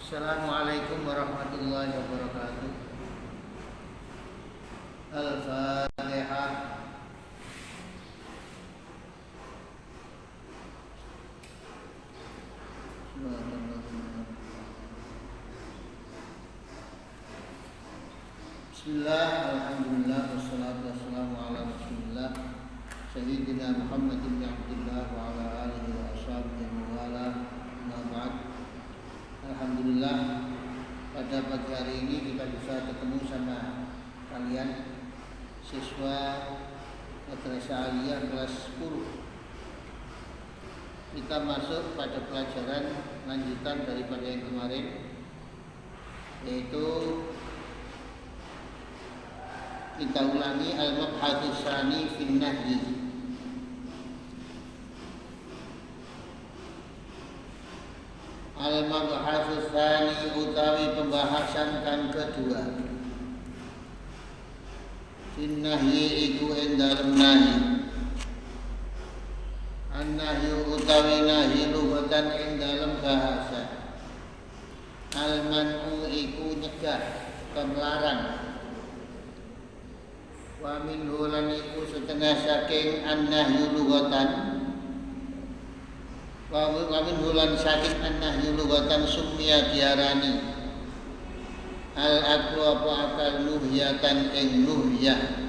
Assalamualaikum warahmatullahi wabarakatuh. Al-Fatihah. Bismillah, alhamdulillah, wassalatu wassalamu ala rasulillah Sayyidina Muhammad bin Abdullah wa ala alihi wa ashabihi wa ala ba'd. Alhamdulillah, pada pagi hari ini kita bisa ketemu sama kalian siswa Madrasah Aliyah kelas 10. Kita masuk pada pelajaran lanjutan daripada yang kemarin, yaitu kita ulangi al-mabhatus tsani fin nahyi. Al-mabhatus tsani utawi pembahasan kang kedua. Fin nahyi iku ing dalem nahi. An-nahyu utawi nahi lughatan ing dalem bahasa. Al-man'u iku nyegah, melarang. Wa min hulan iku setengah saking an-nahyu lughatan. Wa min hulan saking an-nahyu lughatan summiya diarani al-aqlu apa akal nuhyatan ing nuhyah.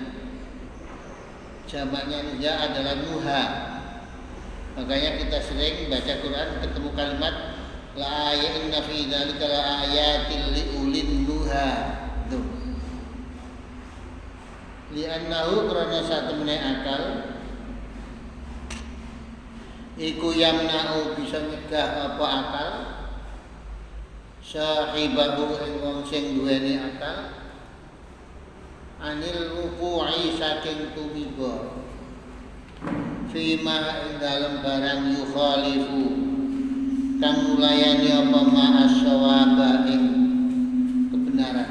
Jamaknya nuhyah adalah nuha. Makanya kita sering baca Quran ketemu kalimat la ayatin fi dzalika la ayatil liulin nuha. Tuh. Li'annahu karena satu menai akal iku yamna'u bisa nyegah apa akal sahibahu ing wong sing duweni akal anil wuqu'i saking tumiba fima ing dalem barang yukhalifu kang mulayani apa ma'as shawaba ing kebenaran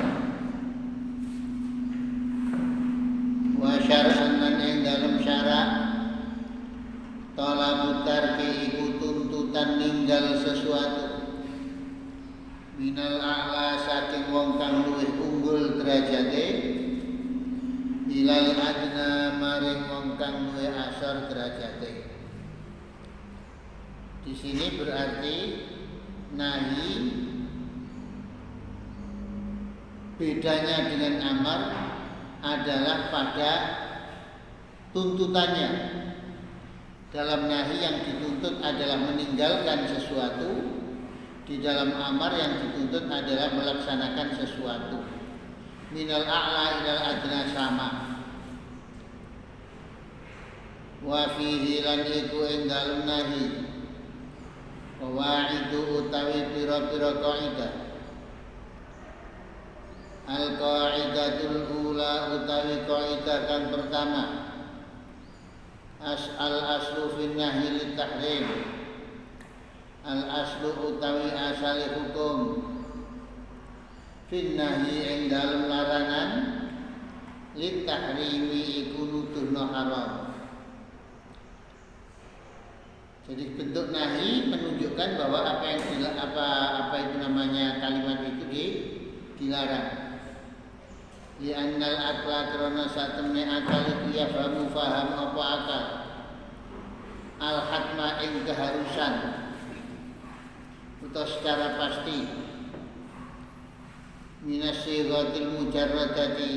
wa syar'an lan ing dalem syarak talabu tarki iku tuntutan ninggal sesuatu minal a'la saking wong kang luwih unggul derajate ilal adna maring wong kang luwih asor derajate. Di sini berarti nahi bedanya dengan amar adalah pada tuntutannya. Dalam nahi yang dituntut adalah meninggalkan sesuatu, di dalam amar yang dituntut adalah melaksanakan sesuatu. Minal a'la ilal adna sama. Wa fihi lan iku ing dalem nahi qawaidu utawi pira-pira kaidah. Al-qaidatul ula utawi kaidah kang pertama al-aslu fin nahyi lit-tahrim. Al-aslu utawi asale hukum fin nahyi ing dalem larangan lit-tahrimi iku nuduhna haram. Jadi bentuk nahi menunjukkan bahwa apa itu namanya kalimat itu dilarang. Li annal aqla karena satemene akal itu ya faham apa akal al hatma ing keharusan atau secara pasti minasiratil mujarradati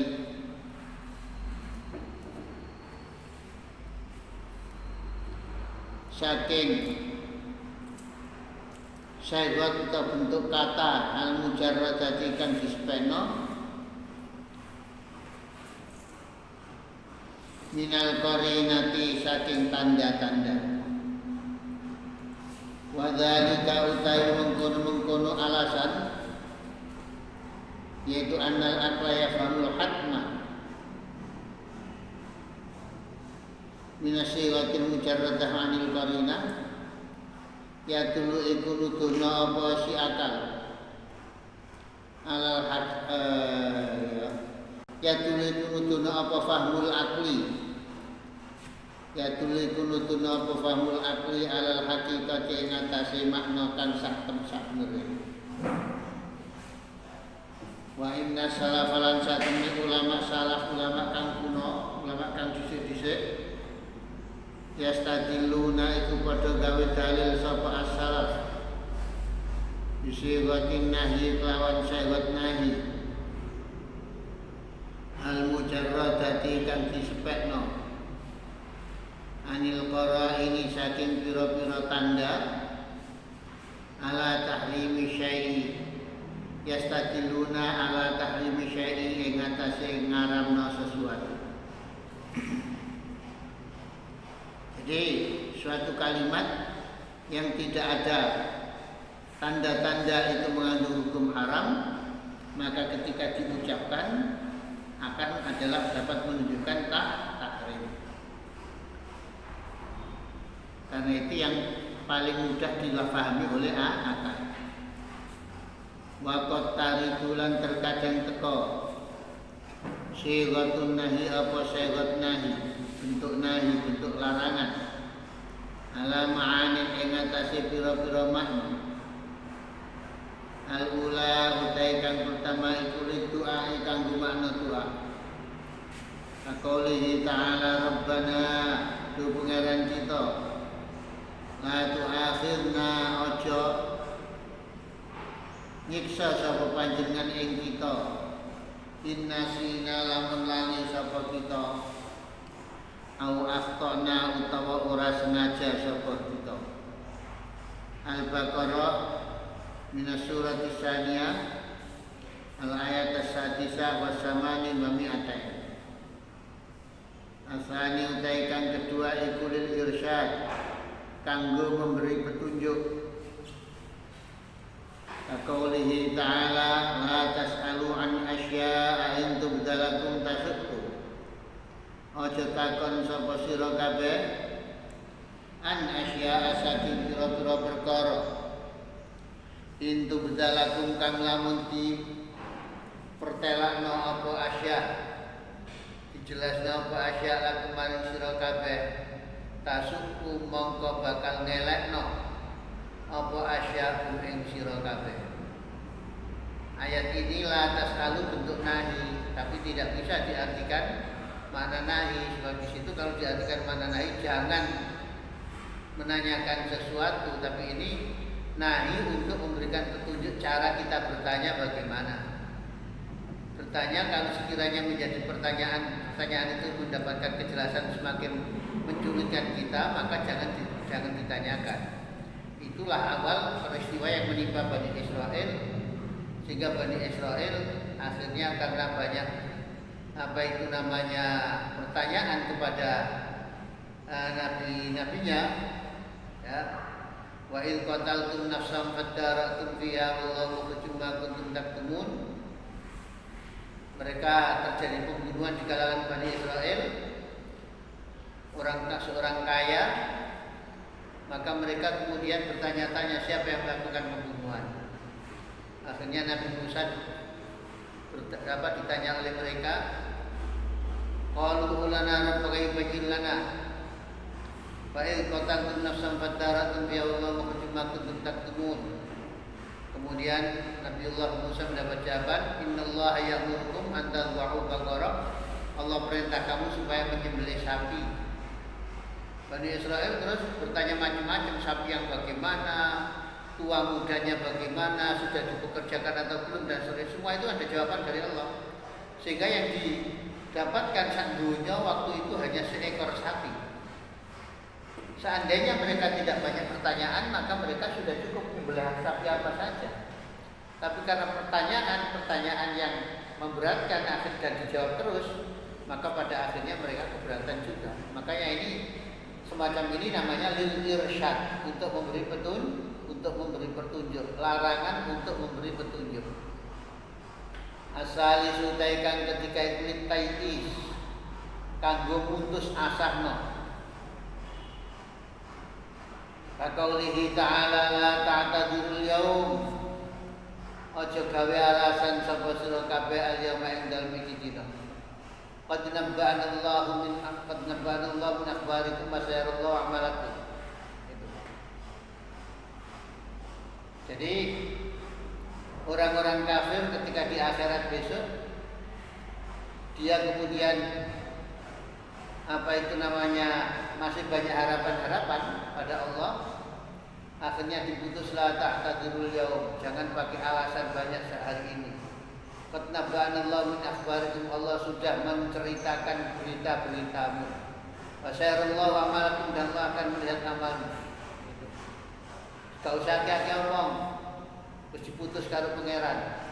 saking syairat atau bentuk kata al mujarradati kang dispeno minal qarinati saking tanda-tanda wa dzalika utai mengkono alasan yaitu annal aqla yafhamul hatma minasiratil mujarradah anil qarina ya dulu iku nuduhna apa si akal alal ya dulu iku nuduhna apa fahmul aqli ya tuli kunutuna apa fahmul akli alal haqiqati ing atase makna kang sak temsak nere inna salafalan satemene ulama salaf, ulama kang kuno, ulama kang dhisik-dhisik yastadilluna iku padha gawe dalil sapa as-salaf bisiwatin nahi kelawan syarat nahi al-mujarradati kang disepekno anil qara'ini saking pira-pira tanda ala tahrimi syai'i yastadilluna ala tahrimi syai'i ing atase ngaramno sesuatu. Jadi suatu kalimat yang tidak ada tanda-tanda itu mengandung hukum haram, maka ketika diucapkan akan adalah dapat menunjukkan tahrim. Karena itu yang paling mudah dilafahami oleh akal. Waqat tarikulan terkadang teko sighatun nahi apa sighat nahi, bentuk nahi, bentuk larangan ala ma'anin ing atase pira-pira makna. Al-ula utai kang pertama iku doa kang makna doa. Qaulihi ta'ala rabbana tu pangeran kita la tu'akhirna ojo nyiksa sapa panjenengan ing kita inna sina lamun lali sapa kita au akhtana utawa ora sengaja sapa kita. Al-Baqarah minas surat tsaniyah al-ayat as-sadisah wa samanin wa mi'atain. Asani utai kang kedua iku lil irsyad kanggo memberi petunjuk. Qaulihi ta'ala la tas'alu an asya'a in tubdalakum tasukku. Aja takon sapa sira kabeh an asya'a saking pira-pira perkara in tubdalakum kang lamun di pertelakno apa asya dijelasno apa asya lakum maring sira kabeh tasukku mongko bakal ngelekno apa asya ing sira kabeh. Ayat ini la tas'alu bentuk nahi, tapi tidak bisa diartikan makna nahi. Sebab di situ kalau diartikan makna nahi jangan menanyakan sesuatu, tapi ini nahi untuk memberikan petunjuk cara kita bertanya bagaimana. Bertanya kalau sekiranya menjadi pertanyaan itu mendapatkan kejelasan semakin menculitkan kita, maka jangan ditanyakan. Itulah awal peristiwa yang menimpa Bani Israel, sehingga Bani Israel akhirnya karena banyak pertanyaan kepada nabi-nabinya, ya, wa il qataltum nafsan fadara'tum fiha wallahu khajuma kuntum taktumun. Mereka terjadi pembunuhan di kalangan Bani Israel, seorang kaya, maka mereka kemudian bertanya-tanya siapa yang melakukan pembunuhan. Akhirnya Nabi Musa ditanya oleh mereka, qalu lana rabbaka yubayyin lana fa in qataltum nafsan fadara'tum fiha wallahu khajuma kuntum taktumun. Kemudian Nabiullah Musa mendapat jawaban, innallaha ya'murukum an tadhba'u baqarah. Allah perintah kamu supaya menyembelih sapi. Bani Israel terus bertanya macam-macam, sapi yang bagaimana, tua mudanya bagaimana, sudah dipekerjakan atau belum, dan seterusnya. Semua itu ada jawaban dari Allah. Sehingga yang didapatkan sandunya waktu itu hanya seekor sapi. Seandainya mereka tidak banyak pertanyaan, maka mereka sudah cukup membeli sapi apa saja. Tapi karena pertanyaan yang memberatkan akhir dan dijawab terus, maka pada akhirnya mereka keberatan juga. Makanya ini semacam ini namanya lil irsyad, untuk memberi petunjuk, larangan untuk memberi petunjuk. Asali sutaikan ketika iklit taitis kanggo putus asahno. Qaulihi ta'ala la ta'tadirul yaum. Aja gawe alasan sapa sira kabeh al-yauma ing dalem iki dina. Qad nabba'ana Allahu min akhbarikum wa sayarallahu a'malakum. Itu. Jadi orang-orang kafir ketika di akhirat besok dia kemudian masih banyak harapan-harapan pada Allah, akhirnya diputuslah ta'tadirul yaum, jangan pakai alasan banyak sehari ini. Qad nabba'anallahu min akhbarikum, Allah sudah menceritakan berita-beritamu. Wa sayarallahu amalakum, dan Allah akan melihat amalmu. Gak usah kakek ngomong, terus diputus karo pangeran.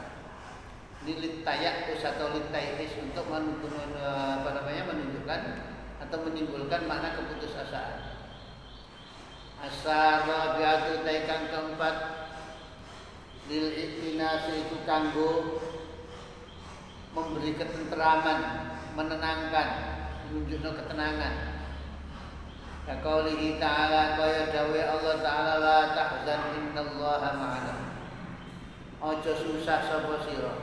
Lilit tayak atau litaitis untuk menunjukkan atau menimbulkan makna keputusasaan. Asar rabiatu taikang keempat, lil ikminasi itu kanggo memberi ketenteraman, menenangkan, menunjukkan ketenangan. Kaqaulihi ta'ala, kaya dawuh Allah Ta'ala, la tahzan innallaha ma'ana. Ojo susah sapa sira.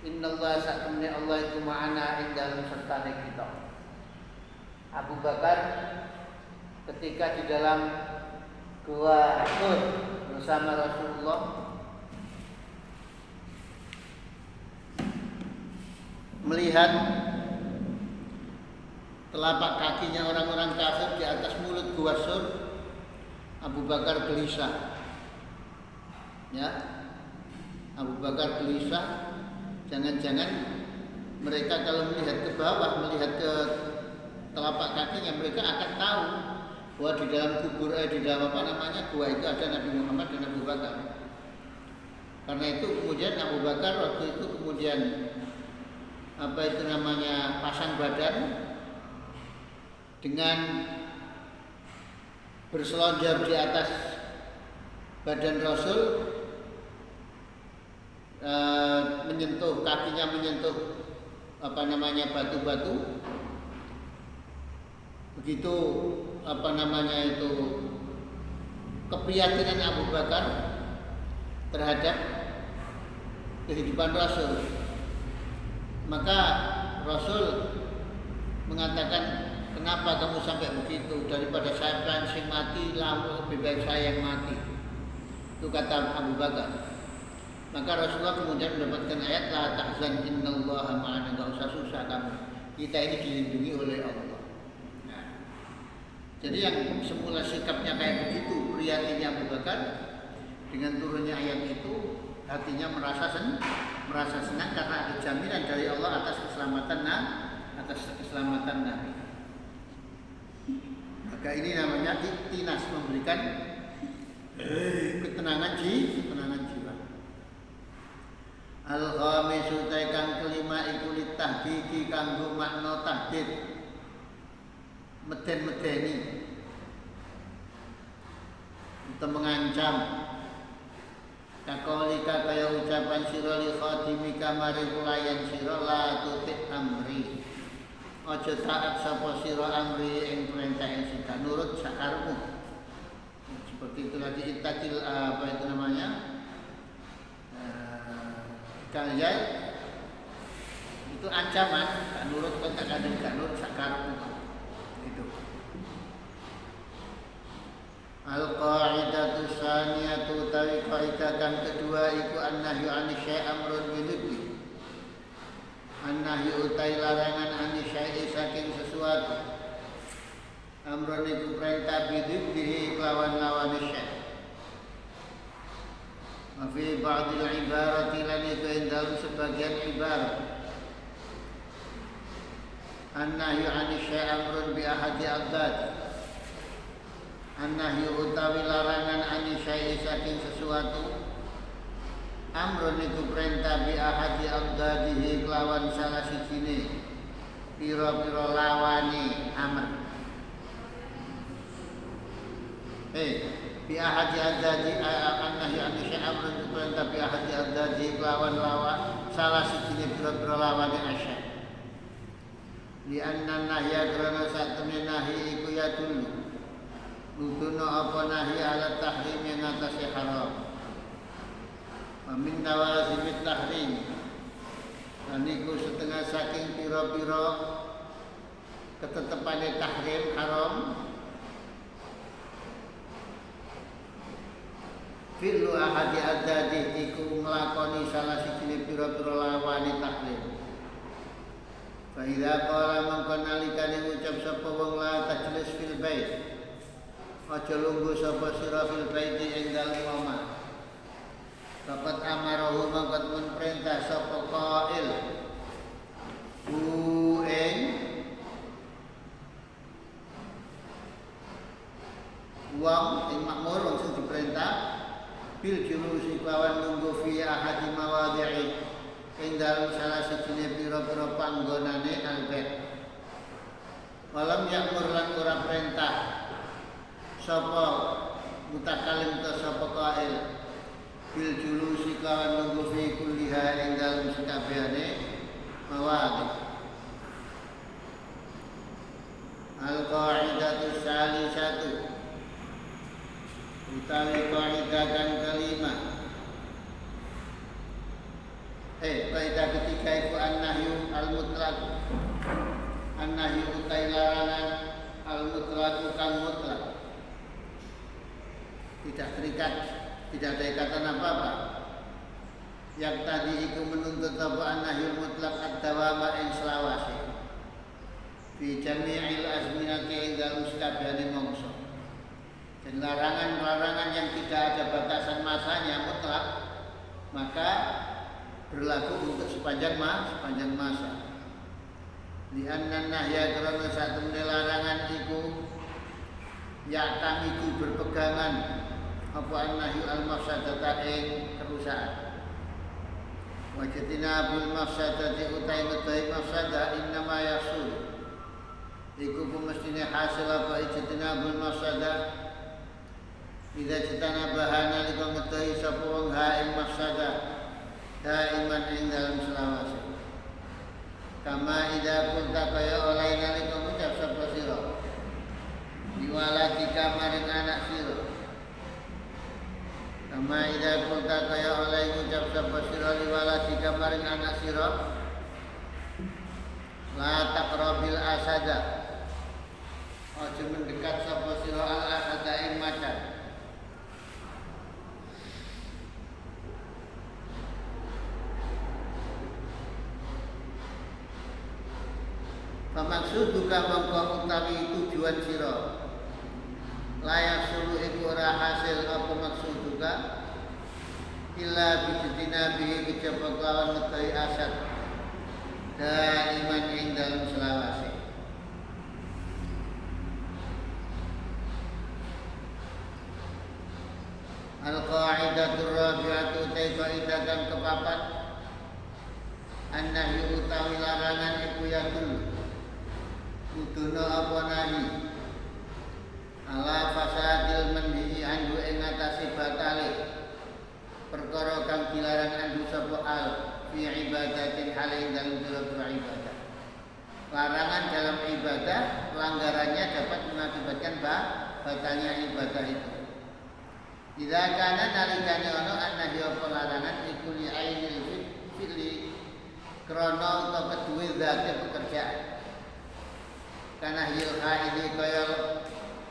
Innallaha sakmene Allah itu ma'ana ing dalem sertane kita. Abu Bakar ketika di dalam gua Uhud bersama Rasulullah melihat telapak kakinya orang-orang kafir di atas mulut gua Sur, Abu Bakar gelisah. Ya, Abu Bakar gelisah. Jangan-jangan mereka kalau melihat ke bawah, melihat ke telapak kakinya, mereka akan tahu bahwa di dalam kubur di dalam gua itu ada Nabi Muhammad dan Abu Bakar. Karena itu kemudian Abu Bakar waktu itu kemudian pasang badan dengan berselonjor di atas badan Rasul, menyentuh kakinya, menyentuh batu-batu. Begitu keprihatinan Abu Bakar terhadap kehidupan Rasul. Maka Rasul mengatakan, kenapa kamu sampai begitu? Daripada saya langsung mati, lebih baik saya yang mati. Itu kata Abu Bakar. Maka Rasulullah kemudian mendapatkan ayat, la tahzan innallaha ma'ana, enggak usah susah kamu. Kita ini dilindungi oleh Allah. Nah, jadi yang semula sikapnya kayak begitu, prihatinnya Abu Bakar, dengan turunnya ayat itu hatinya merasa senang karena ada jaminan dari Allah atas keselamatan Nabi. Maka ini namanya iktinas, memberikan ketenangan jiwa. Al-khamisu kang kelima iku litahdidi kanggo makna tahdid, meden-medeni untuk mengancam. Kakolika kaya ucapan sira li khadimika mari pelayan sira, la tutik amri, aja taat sapa sira amri ing perintah ing sing nurut sakarepmu. Seperti itu lagi itakil kalian itu ancaman, tak nurut sakarepmu. Itu. Al-qa'idatu tsaniyatu tawi kaidah kang kedua iku annahyu anisy amrun bidhi. Annahyu utai larangan anisy saking sesuatu. Amrun iku perintah bidhi lawan syai'. Fi ba'dil ibarati lan iku dalam sebagian ibarat. Annahyu anisy amrun bi ahadi adzat. Annahyu utawi larangan anisy saking sesuatu. Amrun iku perintah bi ahadi adzadihi kelawan salah sijine pira-pira lawane amr. Bi ahadi adzadi annahyu anisy amrun iku perintah bi ahadi adzadihi kelawan salah sijine pira-pira lawane asya. Li anna nahya karena satemene nahi iku ya dulu nuduno apa nahi ala tahrim yang atasnya haram. Amin nawazimit tahrim, dan iku setengah saking piro-piro ketetepane tahrim haram. fi'lu ahadi adadi iku nglakoni salah siji pira-pira lawane taklil. Fa idza qala mangko nalikane ngucap sapa wong la tajlis fil bait, aja lungguh sapa sira fil bait ing dalem omah. Fakat amarahu mangko men perintah sapa qail hu ing wong ing makmur wong sing diperintah bil julusi lawan lungguh fi ahadi mawadhi'i ing dalem salah sijine pira-pira panggonane albet. Walam yakmur lan ora perintah sapa mutakalim ta sapa qail bil julusi kawan lungguh fi kulliha ing dalem sakabehane mawadhi. Al qaidatu salisatu utawi kaidah kang kelima. Kaidah ketiga itu an-nahyu al-mutlaq. An-nahyu utai larangan al-mutlaq kang mutlak. Tidak terikat, tidak ada ikatan apa-apa. Yang tadi itu menuntut apa an-nahyu mutlaq ad-dawama ing selawase. Fi jami'il azminati ing dalem sakabehane mangsa. Dan larangan-larangan yang tidak ada batasan masanya mutlak, maka berlaku untuk sepanjang masa. Li'anna nahya karena satu larangan itu ya'tamidu berpegangan apa an-nahyu al-mafsadata ing kerusakan. Wajatina bil mafsadati utai ngedahi mafsadah innama yasul iku kumestine hasil apa ijatina bil mafsadah idza jitana bahana liko ngedahi sapa wong ha ing mafsadah daiman ing dalam selawase. Kama idza kunta kaya oleh nalika ngucap sapa sira diwalatika maring anak sira. Kama idza kunta kaya oleh ngucap sapa sira diwalatika maring anak sira la taqrabil asada, aja mendekat sapa sira al asada ing macan. Maksud duka mongko utawi tujuan sira layak sulu iku ora hasil apa maksud duka illa bijidina bihi kejaba kelawan ngedahi asad daiman ing dalam selawase. Al-qaidatur rabi'atu kaidah kang kepapat an-nahyu utawi larangan iku yadul kuduno apa nahi ala fasadil manhi anhu ing atase batale perkara kang dilarang anhu sapa al fi ibadatin hale dalam ibadah. Larangan dalam ibadah pelanggarannya dapat mengakibatkan batalnya ibadah itu. Idza kana nalikane ana an-nahyu apa larangan iku li ainil fi'li krana utawa kedue zate pekerjaan. Karena hilha ini kaya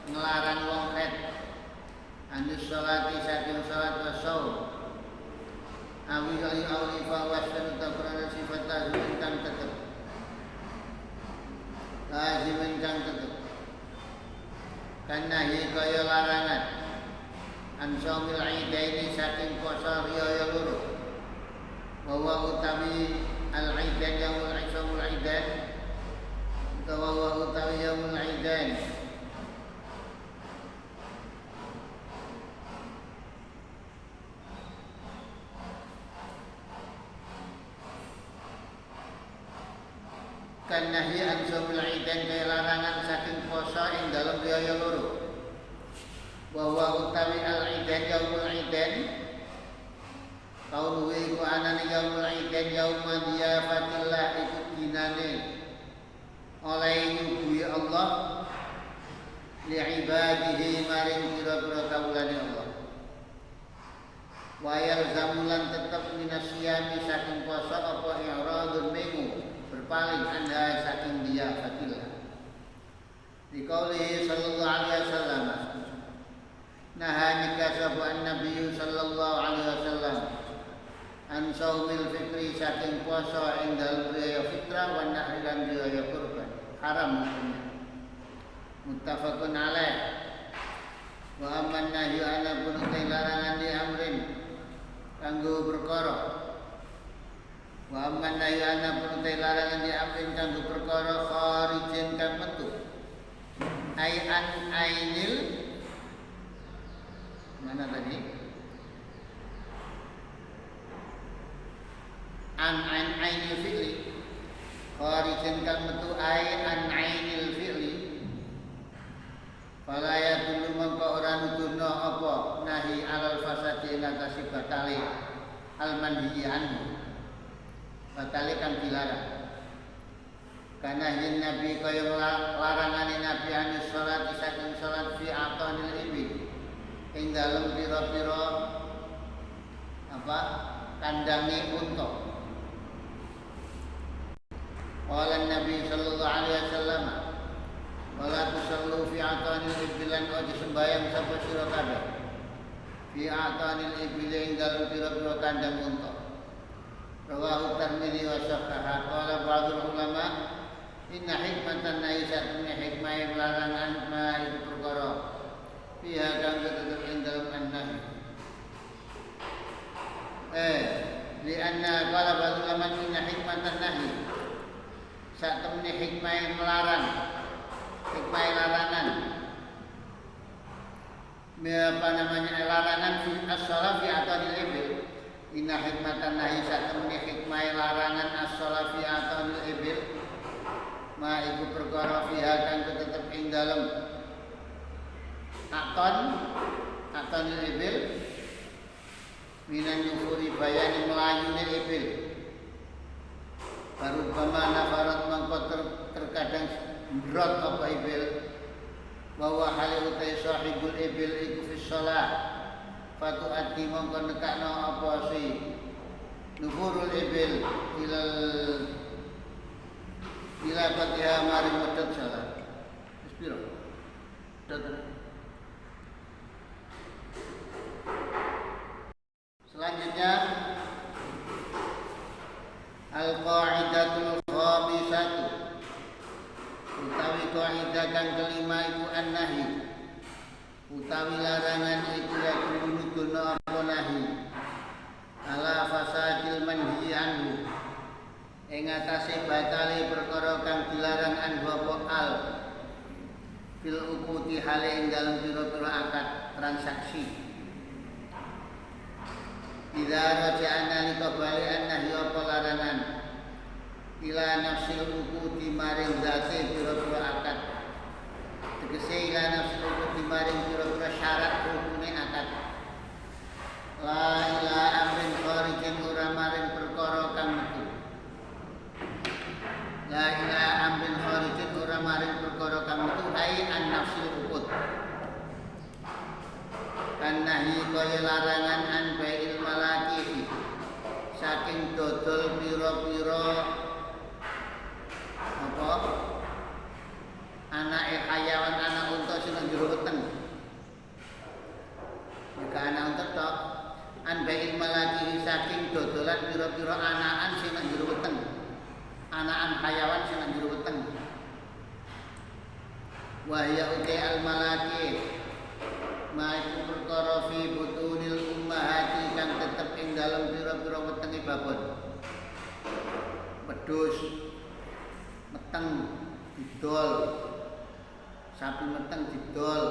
ngelarang wong haid anus sholati saking sholat wassaum awi kali awlifa wasfan utakurana sifat lazimin kang tetep karena hi kaya larangan ansomil idaini saking poso riyaya loro bahwa utawi al-idan yaumul isomul idan utawa utawi yaumul idan kan nahi an somil idan kaya larangan saking poso ing dalem riyaya loro bahwa utawi al-idan yaumul idan kaunu iku anane yaumul idan yaumul diyafatillah iku dinane oleh nyuguhi Allah li'ibadihi maring pira-pira kawulane Allah wa yalzamulan tetep minasyami saking poso apa i'radun minhu berpaling anda saking dia fatillah. Di qaulihi sallallahu alaihi wasallam Nahani kasabu an-nabiy sallallahu alaihi wasallam an saumil fitri saking puasa ing dalem riyaya fitrah wa nahri lan riyaya kurban. Haram hukumnya. Muttafaqun alaih. Wa amman nahyu ana bunutai larangan di amrin kanggo perkara. Wa amman nahyu ana bunutai larangan di amrin kanggo perkara kharijin kang metu. Ai an ainil mana tadi? An ainil fi'li. Kharijin kang metu ai an ainil fi'li. Fala ya dulu mongko ora nuduhno apa nahi alal fasadi ing atase batale al manhi anhu. Batale kang dilarang. Karena yin Nabi kaya larangane Nabi anis salat saking salat fi atanil ibil. Ing dalem pira-pira kandange unta. Qala Nabi sallallahu alaihi wasallam wala tusallu fi atanil ibilan aja sembayang sapa sira kabeh fi atanil ibil ing dalem pira-pira kandang unta. Rawahu Tirmidzi wa sahaha. Qala ba'dul ulama inna hikmatan naisatun hikmah larangan ma itu perkara fiha kang tetep ing dalem an-nahi. Li anna qala ba'dul ulama inna hikmatan nahi sak temene hikmah melarang. Hikmah larangan. Apa namanya larangan fi as-shalah fi atanil ibil. Inna hikmatan nahi sak temene hikmah larangan as-shalah fi atanil ibil. Ma iku perkara fiha kang tetep ing dalem atanil ibil minan nyufuri bayani melayune ibil. Baru bamana farat mangko terkadang berat apa ibil bahwa hal utai sahibul ibil iku fi shalah fatu ati mongko nekakno apa si nufurul ibil ila fatiha mari medhot salat piro selanjutnya al-qaidatul khamisatu utawi kaidah kang kelima iku an-nahi utawi larangan iku nuduhno apa nahi ala fasadil manhi anhu ing atase batale perkara kang dilarang anhu apa al fil uquti hale ing dalem pira-pira akad transaksi. Idza raja'ana likabali an-nahi apa larangan ila nafsil uquti maring zate pira-pira akad. Tegese ila nafsil uquti maring pira-pira syarat rukune akad. La ila amrin kharijin ora maring perkara kang metu. La ila amrin kharijin ora maring perkara kang metu ai an-nafsil uqut. Kanahi kaya larangan an bai'il malaki saking dodol pira-pira apa anake hayawan anak unta sing nang jero weteng. Nek anak unta tok an bai'il malaki saking dodolan pira-pira anakan sing nang jero weteng. Anakan hayawan sing nang jero weteng. Wa hiya uti al malaki ma iku perkara fi butunil ummahati kang tetep ing dalem pira-pira wetenge babon. Wedhus meteng didol. Sapi meteng didol.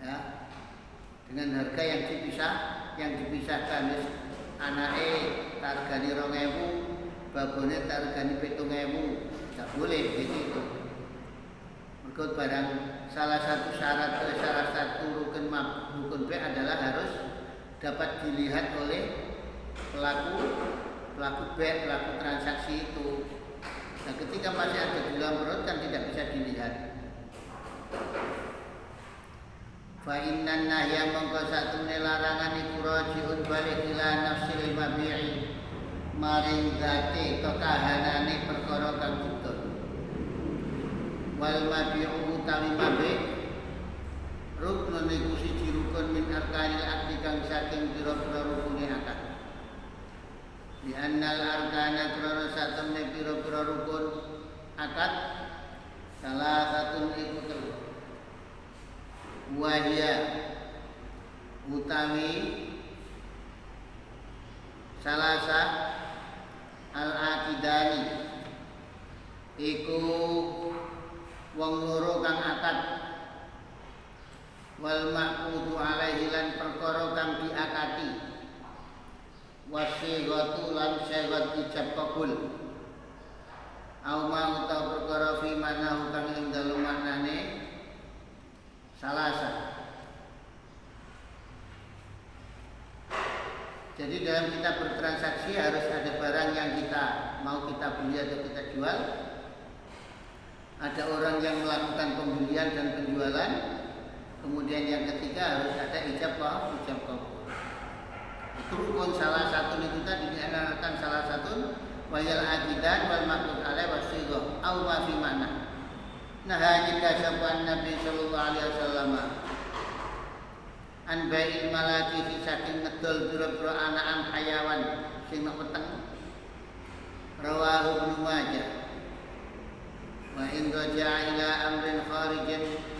Ya. Dengan harga yang dipisahkan wis anake targane 2.000, babone targane 7.000. Enggak boleh begitu. Mergo barang salah satu rukun B adalah harus dapat dilihat oleh pelaku B, pelaku transaksi itu. Nah, ketika masih ada di dalam perut kan tidak bisa dilihat. Fa innan nahya mongko satune larangan iku rajiun balik ila nafsil mabi'i maring zati kekahanane perkara kang didol. Wal mabi'u utawi mabi' Rukun iku siji rukun min arkanil akdi kang saking pira-pira rukune akad. Di annal arkana krana satemene pira-pira rukun akad salah satun iku telu. Wahia utawi salasa al-aqidani iku wong loro kang akad wal ma'qudu alaihi lan perkara kang diakati wasighatu lan syarat ijab kabul au ma utawa perkara fi mana kang ing dalem maknane salasa. Jadi dalam kita bertransaksi harus ada barang yang kita mau kita beli atau kita jual. Ada orang yang melakukan pembelian dan penjualan. Kemudian yang ketiga harus ada ijab kabul. Itu rukun salah satu itu tadi diantarkan salah satu wayal aqidah wal maqsud alaih wasigha au ma fi mana. Nah jika sahabat Nabi sallallahu alaihi wasallam an bai'il malaki saking ngedol pira-pira anakan hayawan sing nek weteng. Rawahu Ibnu Majah. Wa in raja'a ila amrin kharijin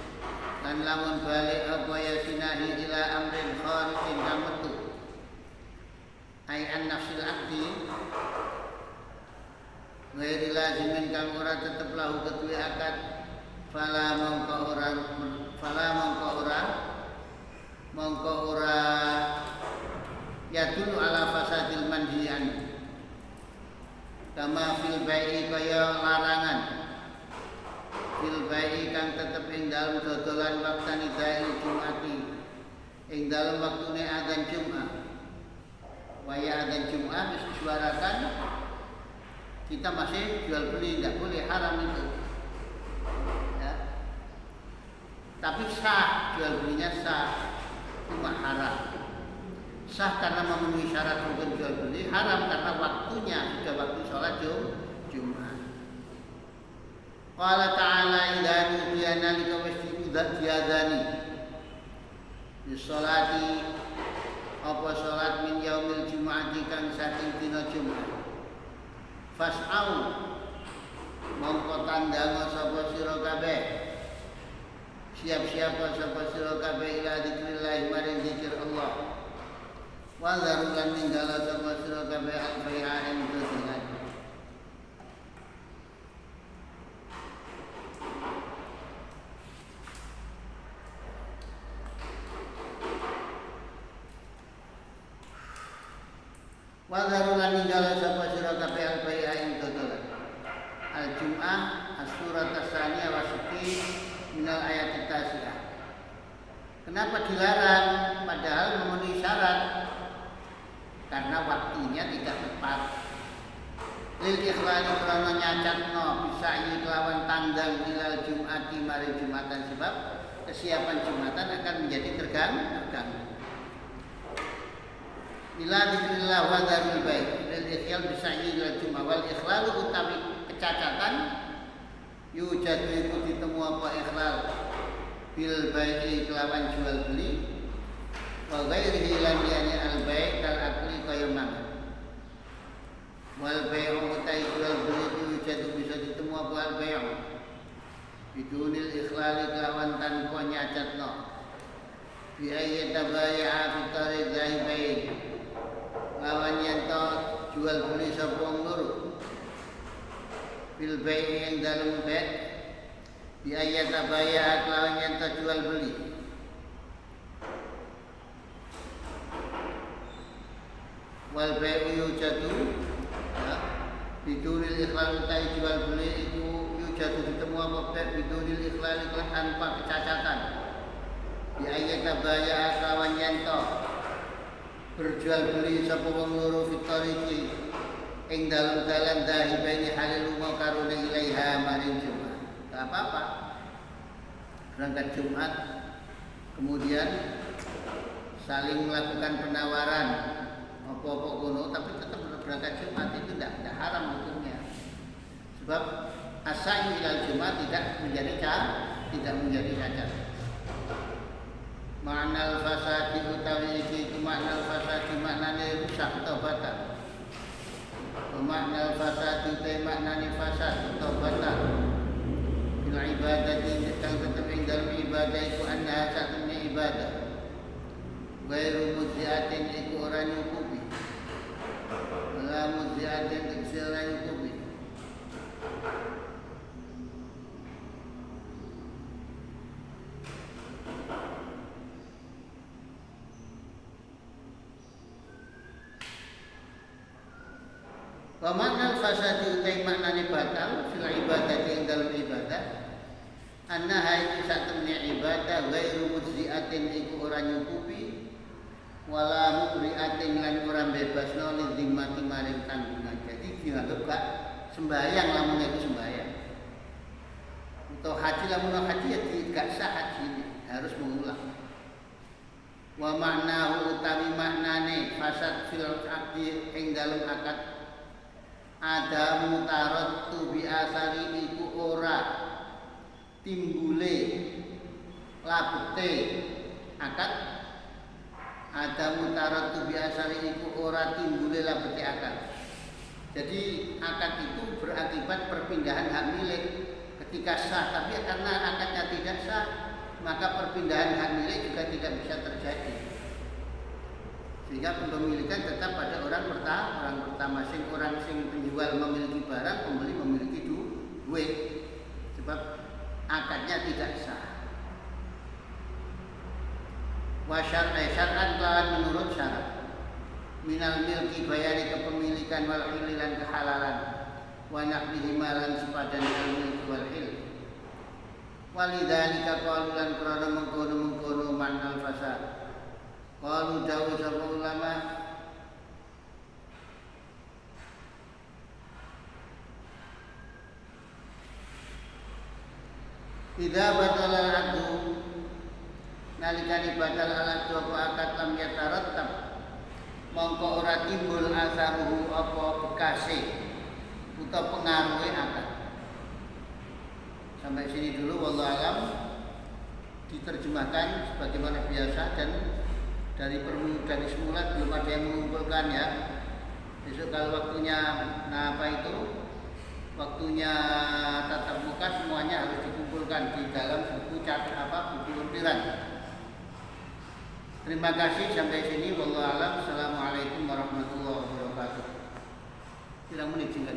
lan lamun balik apa ya sinahi ila amrin kharijin kametu ai an nafsil akdi ghairi lazimin kang ora tetep lahu ketui akad fala mongko ora ya dulu ala fasadil manhiyan kama fil bai'i kaya larangan fil bai'i kang tetep ing dalem dodolan waktani dail jumati ing dalem waktune adzan Jumat waya adzan Jumat wis disuarakan kita masih jual beli, tidak boleh, haram itu ya. Tapi sah, jual belinya sah, cuma haram. Sah karena memenuhi syarat rukun jual beli, haram karena waktunya sudah waktu sholat Jumat. Qala ta'ala idza nudiya nalika wis diadzani di sholati apa sholat min yaumil jumu'ati kang saking dina Jumat. Fas'au mongko tandang sapa sira kabeh siap-siap sapa sira kabeh ila dzikrillah maring zikir Allah wa zarulan ninggala sapa sira kabeh al-bai'a ing dodolan wa zarulan ninggala sapa sira kabeh al-bai'a ing dodolan. Al-Jum'ah as-surat as-saniyah wa sitti minal ayat at-tasiyah. Kenapa dilarang padahal memenuhi syarat? Karena waktunya tidak tepat. Lil ikhlali krana nyacatno bisa kelawan tandang ilal Jum'ati mari Jumatan sebab kesiapan Jumatan akan menjadi terganggu. Ila dzikrillah wa dzarul bai' lil ikhlal bisa ilal Jum'ah wal ikhlalu utawi kecacatan yujadu iku ditemu apa ikhlal bil bai'i kelawan jual beli wa ghairihi lan yani al bai' kal akli kaya mangan wal bai'u utai jual beli yujadu bisa ditemu apa al bai'u bidunil ikhlali kelawan tanpa nyacatno bi ayyi tabaya'a fi tariq zahibain lawan yen to jual beli sapa wong loro bil bai'i yang dalam bai' bi ayat abaya lawan yang jual beli wal bai'u yujadu ya bidunil ikhlal utai jual beli itu yujadu ditemu apa bai' bidunil ikhlal tanpa kecacatan bi ayat abaya lawan yang berjual beli sapa wong loro fitariki ing dalam dalan dahibaini halil lunga karone ilaiha maring Jumat. Tak apa-apa. Berangkat Jumat kemudian saling melakukan penawaran apa-apa kono tapi tetap berangkat Jumat itu tidak haram hukumnya. Sebab asai ilal Jumat tidak menjadi cacat. Ma'nal fasadi utawi iki ma'nal fasadi maknane rusak atau batal. Ma'nal fasadi utai maknane fasad atau batal. Bil ibadati kang tetep ing dalem ibadah iku anna satune ibadah. Ghairu mudziatin iku ora nyukupi. Wala mudziatin iku ora nyukupi. Wa makna fasadi utai maknane batal fil ibadah ing dalam ibadah annaha iki satemene ibadah ghairu mujziatin iku ora nyukupi wala mubriatin lan ora bebasno li zimmati maring tanggungan. Jadi dianggap gak sembahyang lamun iku sembahyang. Untuk haji lamun haji ya gak sah haji harus mengulang. Wa maknahu utawi maknane fasad fil aqdi ing dalam akad ada mutarot tu biasari iku ora timbule labete akad. Ada mutarot tu biasari iku ora timbule labete akad. Jadi akad itu berakibat perpindahan hak milik ketika sah, tapi karena akadnya tidak sah maka perpindahan hak milik juga tidak bisa terjadi. Sehingga kepemilikan tetap pada orang pertama. Orang sing penjual memiliki barang, pembeli memiliki duit. Sebab akadnya tidak sah. Wa syar'an lawan menurut syarat. Minal milki bayari kepemilikan wal hililan kehalalan. Wa nahwihi malan sepadan al milki wal hil. Walidzalika qalulan krana mengkono manal fasad. Qalu dawuh sapa ulama idza batala al-'aqdu nalikane batal al-'aqdu apa akad lam yatarattab mongko ora timbul asamuhu apa bekase utawa pengaruhe akad. Sampai sini dulu wallahu alam, diterjemahkan sebagaimana biasa dan dari semula belum ada yang mengumpulkan ya. Besok kalau waktunya waktunya tatap muka semuanya harus dikumpulkan di dalam buku buku lempiran. Terima kasih sampai sini wallahu alam. Assalamualaikum warahmatullahi wabarakatuh. Tidak menit singkat.